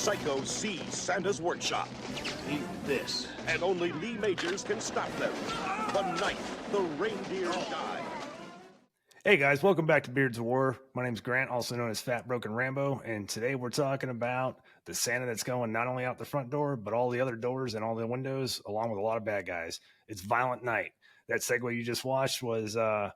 psychos seize Santa's workshop. Eat this. And only Lee Majors can stop them. The night the reindeer die. Hey guys, welcome back to Beards of War. My name's Grant, also known as Fat Broken Rambo, and today we're talking about the Santa that's going not only out the front door, but all the other doors and all the windows, along with a lot of bad guys. It's Violent Night. That segue you just watched was a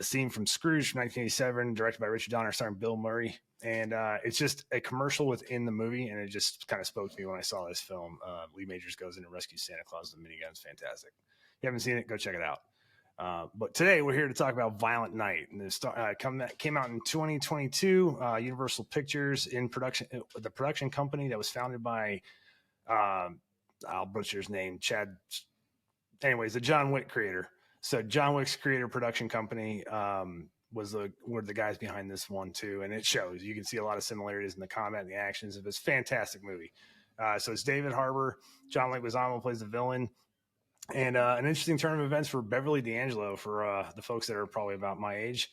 scene from Scrooge from 1987, directed by Richard Donner, starring Bill Murray. And it's just a commercial within the movie, and it just kind of spoke to me when I saw this film. Lee Majors goes in and rescues Santa Claus with the minigun's fantastic. If you haven't seen it, go check it out. But today we're here to talk about Violent Night. And this came out in 2022. Universal Pictures in production, the production company that was founded by I'll butcher his name, Chad. Anyways, the John Wick creator. So John Wick's creator production company were the guys behind this one too, and it shows. You can see a lot of similarities in the combat and the actions of this fantastic movie. So it's David Harbour. John Legazamo plays the villain. And an interesting turn of events for Beverly D'Angelo, for the folks that are probably about my age.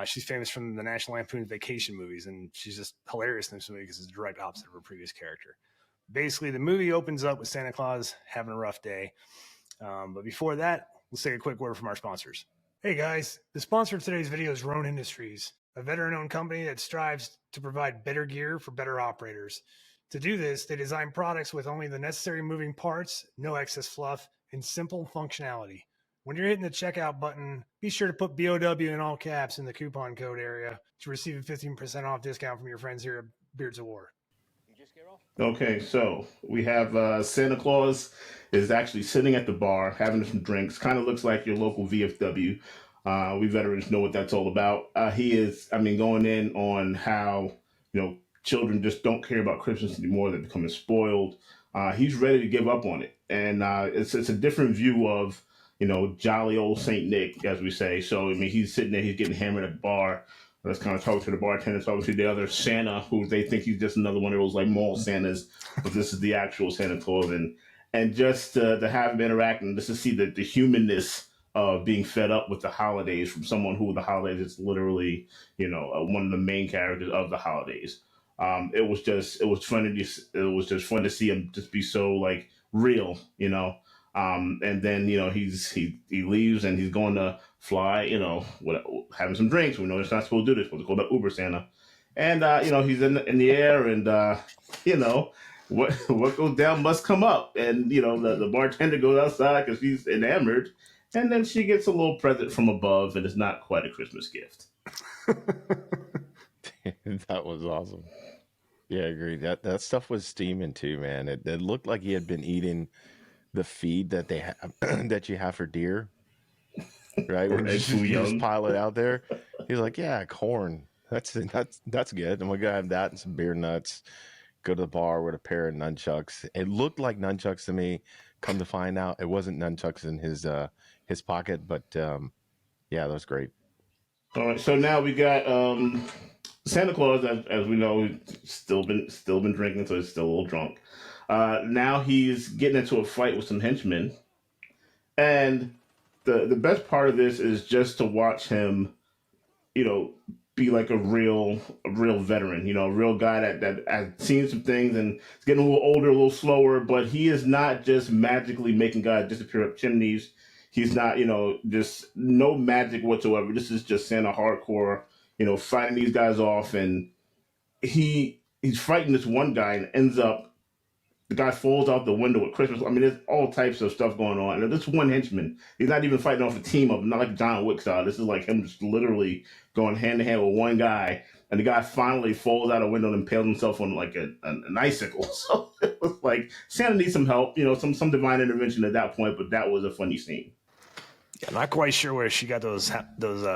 She's famous from the National Lampoon's Vacation movies, and she's just hilarious in this movie because it's the direct opposite of her previous character. Basically, the movie opens up with Santa Claus having a rough day. But before that, let's take a quick word from our sponsors. Hey guys, the sponsor of today's video is Roan Industries, a veteran-owned company that strives to provide better gear for better operators. To do this, they design products with only the necessary moving parts, no excess fluff, and simple functionality. When you're hitting the checkout button, be sure to put BOW in all caps in the coupon code area to receive a 15% off discount from your friends here at Beards of War. Okay, so we have Santa Claus is actually sitting at the bar having some drinks. Kind of looks like your local VFW. We veterans know what that's all about. He is, going in on how, children just don't care about Christmas anymore. They're becoming spoiled. He's ready to give up on it. And it's a different view of, jolly old Saint Nick, as we say. So, he's sitting there, he's getting hammered at the bar. Let's kind of talk to the bartender, talking to the other Santa, who they think he's just another one of those like mall Santas, but this is the actual Santa Claus. And just to have him interact and just to see the humanness of being fed up with the holidays from someone who the holidays is literally, one of the main characters of the holidays. It was just fun to see him just be so like real, and then, he leaves and he's going to fly, having some drinks. We know he's not supposed to do this. We're supposed to call the Uber Santa. And, he's in the air and, what goes down must come up. And, the bartender goes outside because she's enamored. And then she gets a little present from above, and it's not quite a Christmas gift. That was awesome. Yeah, I agree. That stuff was steaming too, man. It looked like he had been eating the feed that they have that you have for deer, right? When you just pile it out there, he's like, "Yeah, corn. That's good. I'm gonna have that and some beer nuts. Go to the bar with a pair of nunchucks. It looked like nunchucks to me. Come to find out, it wasn't nunchucks in his pocket, but yeah, that was great. All right, so now we got Santa Claus, as we know, still been drinking, so he's still a little drunk. Now he's getting into a fight with some henchmen, and the best part of this is just to watch him, be like a real veteran, a real guy that has seen some things and is getting a little older, a little slower, but he is not just magically making guys disappear up chimneys. He's not, just no magic whatsoever. This is just Santa hardcore, fighting these guys off, and he's fighting this one guy and ends up, the guy falls out the window at Christmas. There's all types of stuff going on. And this one henchman, he's not even fighting off a team of, not like John Wick style. This is like him just literally going hand to hand with one guy. And the guy finally falls out a window and impales himself on like an icicle. So it was like, Santa needs some help, some divine intervention at that point. But that was a funny scene. Yeah, not quite sure where she got those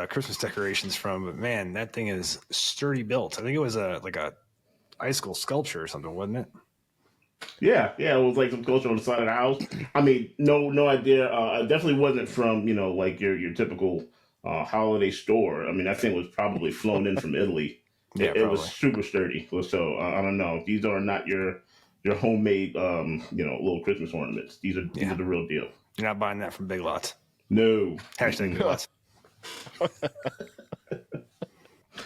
Christmas decorations from, but man, that thing is sturdy built. I think it was like a icicle sculpture or something, wasn't it? Yeah, it was like some culture on the side of the house. No idea. It definitely wasn't from, like your typical holiday store. That thing was probably flown in from Italy. Yeah, it was super sturdy. So I don't know. These are not your homemade, little Christmas ornaments. These are the real deal. You're not buying that from Big Lots. No. Hashtag Big Lots.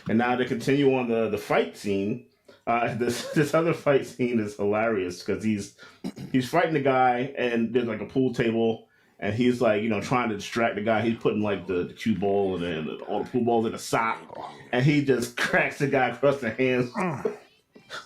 And now to continue on the fight scene, This other fight scene is hilarious because he's fighting the guy, and there's like a pool table, and he's like, trying to distract the guy. He's putting like the cue ball and then all the pool balls in a sock, and he just cracks the guy across the hands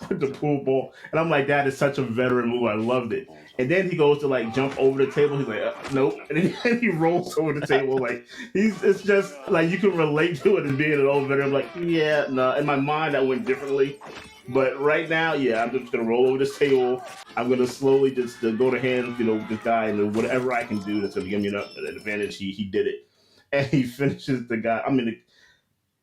with the pool ball. And I'm like, that is such a veteran move. I loved it. And then he goes to like jump over the table. He's like, nope. And then he rolls over the table. Like it's just like you can relate to it as being an old veteran. I'm like, yeah, no. In my mind, that went differently. But right now, yeah, I'm just gonna roll over this table. I'm gonna slowly just go to hands, with this guy, and whatever I can do that's gonna give me an advantage. He did it, and he finishes the guy. I mean,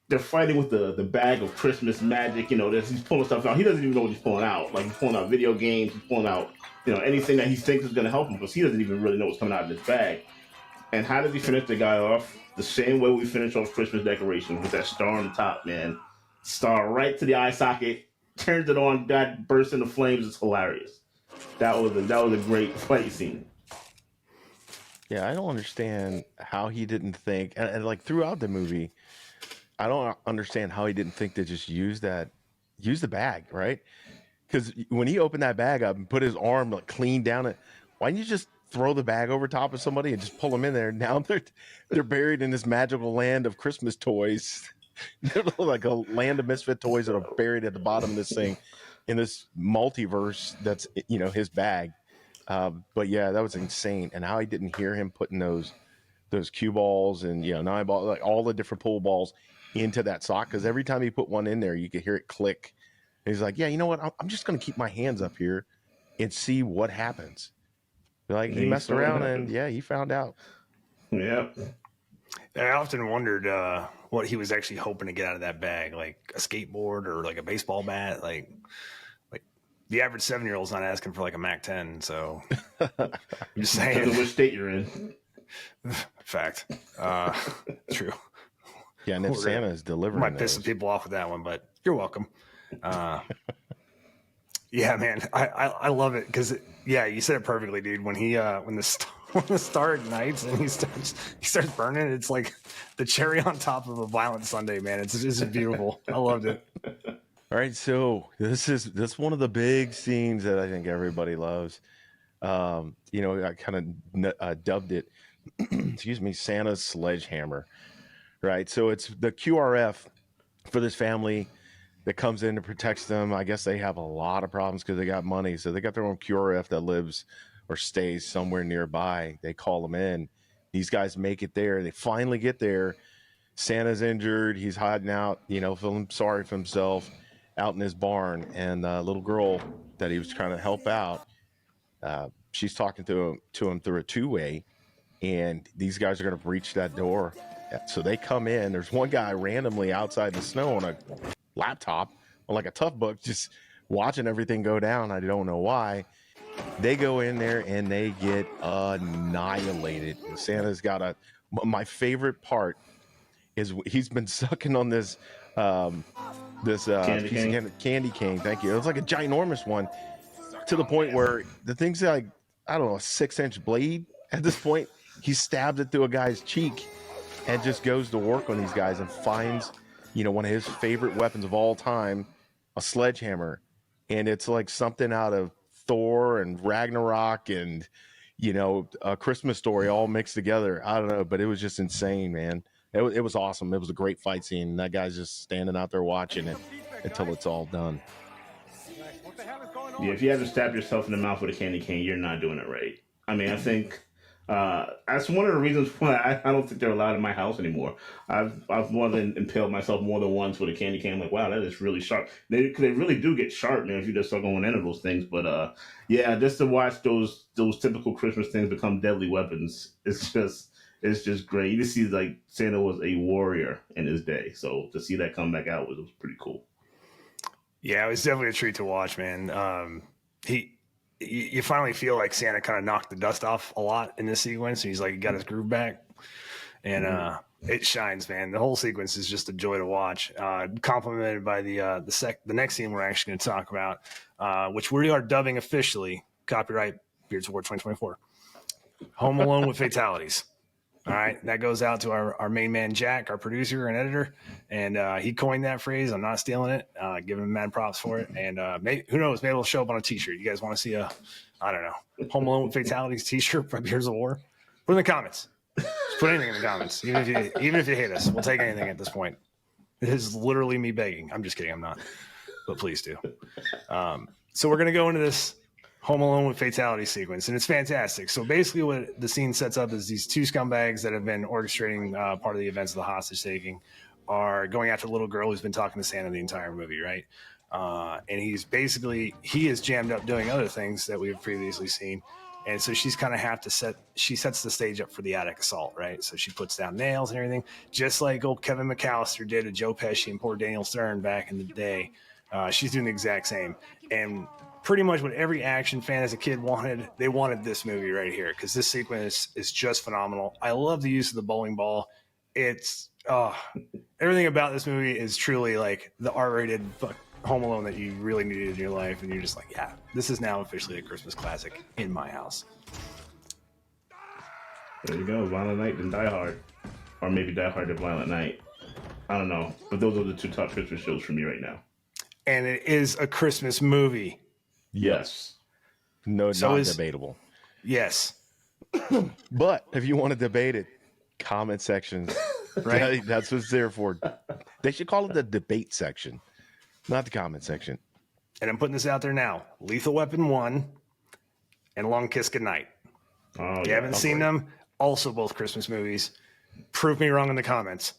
they're fighting with the bag of Christmas magic. He's pulling stuff out. He doesn't even know what he's pulling out. Like he's pulling out video games. He's pulling out, anything that he thinks is gonna help him, because he doesn't even really know what's coming out of this bag. And how does he finish the guy off? The same way we finish off Christmas decorations, with that star on the top, man. Star right to the eye socket. Turns it on, that bursts into flames. It's hilarious. That was a great fight scene. Yeah, I don't understand how he didn't think, and like throughout the movie, I don't understand how he didn't think to just use the bag, right? Because when he opened that bag up and put his arm like clean down it, why didn't you just throw the bag over top of somebody and just pull them in there? Now they're buried in this magical land of Christmas toys. They're like a land of misfit toys that are buried at the bottom of this thing, in this multiverse that's his bag. But yeah, that was insane. And how I didn't hear him putting those cue balls and 9 ball, like all the different pool balls into that sock, because every time he put one in there, you could hear it click. And he's like, yeah, you know what? I'm just gonna keep my hands up here and see what happens. Like he messed around and he found out. Yeah. I often wondered what he was actually hoping to get out of that bag, like a skateboard or like a baseball bat. Like the average 7-year-old's not asking for like a Mac 10. So I'm just saying. Depends on which state you're in. Fact. True. Yeah, and if Santa is delivering, might piss some people off with that one, but you're welcome. Yeah, man, I love it because you said it perfectly, dude. When when the star ignites and he starts burning, it's like the cherry on top of a violent sundae, man. It's beautiful. I loved it. All right, so this is one of the big scenes that I think everybody loves. I kind of dubbed it, excuse me, Santa's sledgehammer. Right, so it's the QRF for this family that comes in and protects them. I guess they have a lot of problems because they got money, so they got their own QRF that lives or stays somewhere nearby. They call them in. These guys make it there. They finally get there. Santa's injured. He's hiding out, feeling sorry for himself out in his barn. And a little girl that he was trying to help out, she's talking to him through a two-way, and these guys are going to breach that door. So they come in. There's one guy randomly outside the snow on a laptop, on like a tough book, just watching everything go down. I don't know why. They go in there and they get annihilated. Santa's got my favorite part is he's been sucking on this candy cane. Thank you. It was like a ginormous one, to the point where the thing's like, I don't know, a 6-inch blade at this point. He stabs it through a guy's cheek and just goes to work on these guys and finds, one of his favorite weapons of all time, a sledgehammer. And it's like something out of Thor and Ragnarok and, A Christmas Story all mixed together. I don't know, but it was just insane, man. It was awesome. It was a great fight scene. And that guy's just standing out there watching it until it's all done. Yeah, if you haven't stabbed yourself in the mouth with a candy cane, you're not doing it right. I mean, I think that's one of the reasons why I don't think they're allowed in my house anymore. I've more than impaled myself more than once with a candy cane. I'm like, wow, that is really sharp. They really do get sharp, man, if you just start going into those things. But just to watch those typical Christmas things become deadly weapons, it's just great. You just see like Santa was a warrior in his day, so to see that come back out was pretty cool. Yeah, it was definitely a treat to watch, man. You finally feel like Santa kind of knocked the dust off a lot in this sequence. He's like, he got his groove back, and it shines, man. The whole sequence is just a joy to watch. Complemented by the next scene we're actually going to talk about, which we are dubbing officially, copyright Beards of War 2024, Home Alone with Fatalities. All right, that goes out to our main man Jack, our producer and editor, and he coined that phrase. I'm not stealing it. Giving him mad props for it, and who knows? Maybe it'll show up on a T-shirt. You guys want to see I don't know, Home Alone with Fatalities T-shirt from Beards of War? Put it in the comments. Just put anything in the comments, even if you hate us, we'll take anything at this point. It is literally me begging. I'm just kidding. I'm not, but please do. So we're gonna go into this Home Alone with Fatality sequence, and it's fantastic. So basically what the scene sets up is these two scumbags that have been orchestrating part of the events of the hostage taking are going after the little girl who's been talking to Santa the entire movie, right? And he is jammed up doing other things that we've previously seen. And so she's kind of she sets the stage up for the attic assault, right? So she puts down nails and everything, just like old Kevin McAllister did to Joe Pesci and poor Daniel Stern back in the day. She's doing the exact same. And pretty much what every action fan as a kid wanted, they wanted this movie right here, because this sequence is just phenomenal. I love the use of the bowling ball. It's everything about this movie is truly like the R-rated Home Alone that you really needed in your life, and you're just like, yeah, this is now officially a Christmas classic in my house. There you go, Violent Night and Die Hard, or maybe Die Hard and Violent Night. I don't know, but those are the two top Christmas shows for me right now. And it is a Christmas movie. Yes. No, so not debatable. Yes. But if you want to debate it, comment section. Right? That's what it's there for. They should call it the debate section, not the comment section. And I'm putting this out there now. Lethal Weapon 1 and Long Kiss Goodnight. If you haven't seen them, also both Christmas movies. Prove me wrong in the comments.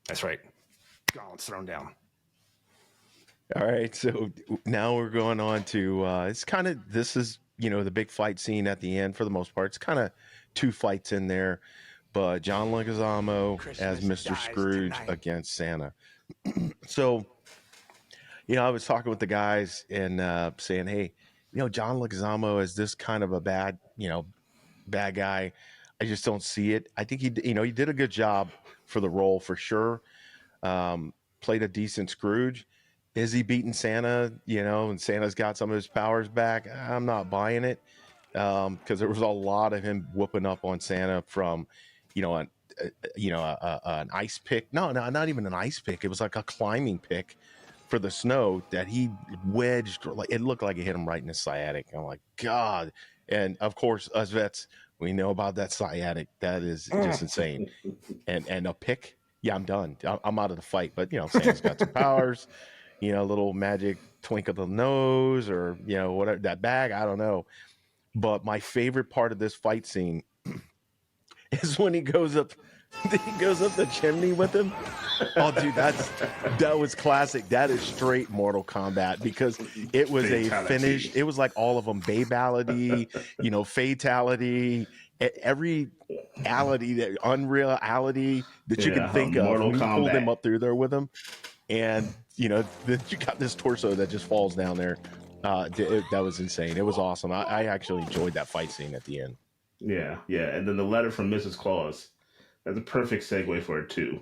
That's right. Gauntlet's thrown down. All right, so now we're going on to this is the big fight scene at the end for the most part. It's kind of two fights in there, but John Legazamo as Mr. Scrooge against Santa. So, I was talking with the guys and saying, hey, John Legazamo is this kind of a bad guy. I just don't see it. I think he did a good job for the role for sure. Played a decent Scrooge. Is he beating Santa, and Santa's got some of his powers back? I'm not buying it because there was a lot of him whooping up on Santa from, an ice pick. No, not even an ice pick. It was like a climbing pick for the snow that he wedged. Like it looked like it hit him right in his sciatic. I'm like, God. And of course, us vets, we know about that sciatic. That is just insane. And a pick. Yeah, I'm done. I'm out of the fight. But Santa's got some powers. Little magic twink of the nose or, whatever, that bag, I don't know. But my favorite part of this fight scene is when he goes up the chimney with him. Oh, dude, that was classic. That is straight Mortal Kombat because it was a finish. It was like all of them, babality, fatality, every ality, unreality that you can think of. Mortal Kombat. Pulled him up through there with him. And you got this torso that just falls down there. That was insane. It was awesome. I actually enjoyed that fight scene at the end. Yeah. And then the letter from Mrs. Claus. That's a perfect segue for it too.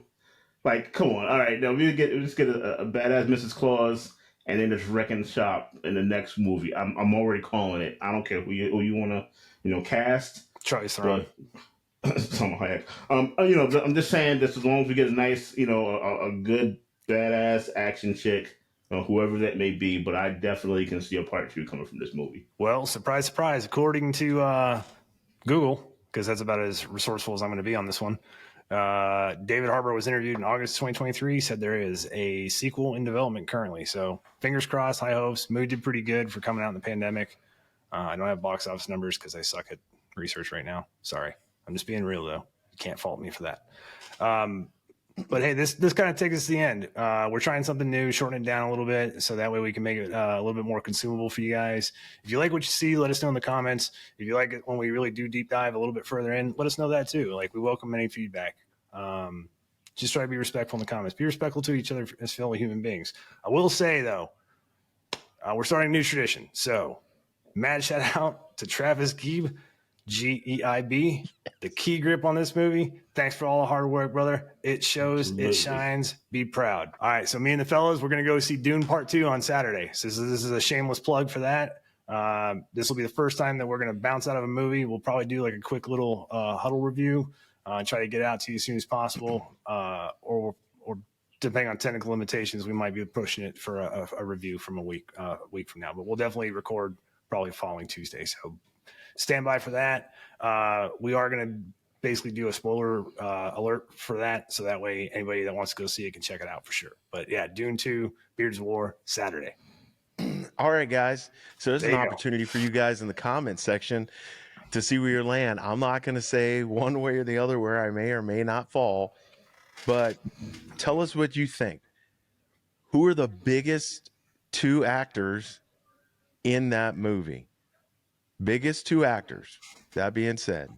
Like, come on. All right, now we just get a badass Mrs. Claus, and then just wrecking shop in the next movie. I'm already calling it. I don't care who you want to cast. Charlize Theron. I'm just saying that as long as we get a nice, a good badass action chick, whoever that may be, but I definitely can see a part 2 coming from this movie. Well, surprise, surprise. According to Google, because that's about as resourceful as I'm going to be on this one, David Harbour was interviewed in August 2023. Said there is a sequel in development currently. So fingers crossed, high hopes. Movie did pretty good for coming out in the pandemic. I don't have box office numbers because I suck at research right now. Sorry. I'm just being real, though. You can't fault me for that. But hey, this kind of takes us to the end. We're trying something new, shorten it down a little bit, so that way we can make it a little bit more consumable for you guys. If you like what you see, let us know in the comments. If you like it when we really do deep dive a little bit further in, let us know that too. Like, we welcome any feedback. Just try to be respectful in the comments. Be respectful to each other as fellow human beings. I will say, though, we're starting a new tradition. So, mad shout out to Travis Geib, Geib, the key grip on this movie. Thanks for all the hard work, brother. It shows, Absolutely. It shines. Be proud. All right, so me and the fellas, we're going to go see Dune Part 2 on Saturday. So this is a shameless plug for that. This will be the first time that we're going to bounce out of a movie. We'll probably do like a quick little huddle review and try to get it out to you as soon as possible. Or depending on technical limitations, we might be pushing it for a review from a week from now. But we'll definitely record probably following Tuesday. So stand by for that. We are going to basically do a spoiler alert for that. So that way anybody that wants to go see it can check it out for sure. But yeah, Dune 2, Beards of War, Saturday. All right, guys. So there's There an you go. opportunity for you guys in the comments section to see where you land. I'm not going to say one way or the other where I may or may not fall, but tell us what you think. Who are the biggest two actors in that movie? Biggest two actors. That being said,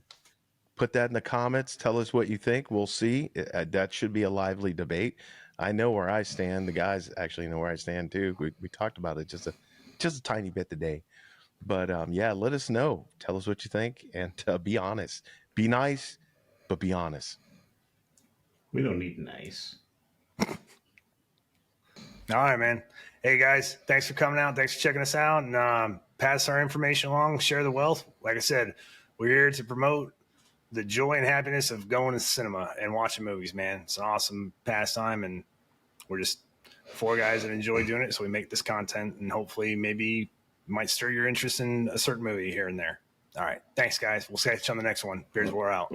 put that in the comments. Tell us what you think. We'll see. That should be a lively debate. I know where I stand. The guys actually know where I stand too. We talked about it just a tiny bit today. But yeah, let us know. Tell us what you think, and be honest. Be nice, but be honest. We don't need nice. All right, man. Hey, guys, thanks for coming out. Thanks for checking us out and pass our information along. Share the wealth. Like I said, we're here to promote the joy and happiness of going to cinema and watching movies, man. It's an awesome pastime, and we're just four guys that enjoy doing it. So we make this content, and hopefully maybe might stir your interest in a certain movie here and there. All right. Thanks, guys. We'll catch you on the next one. Beards War out.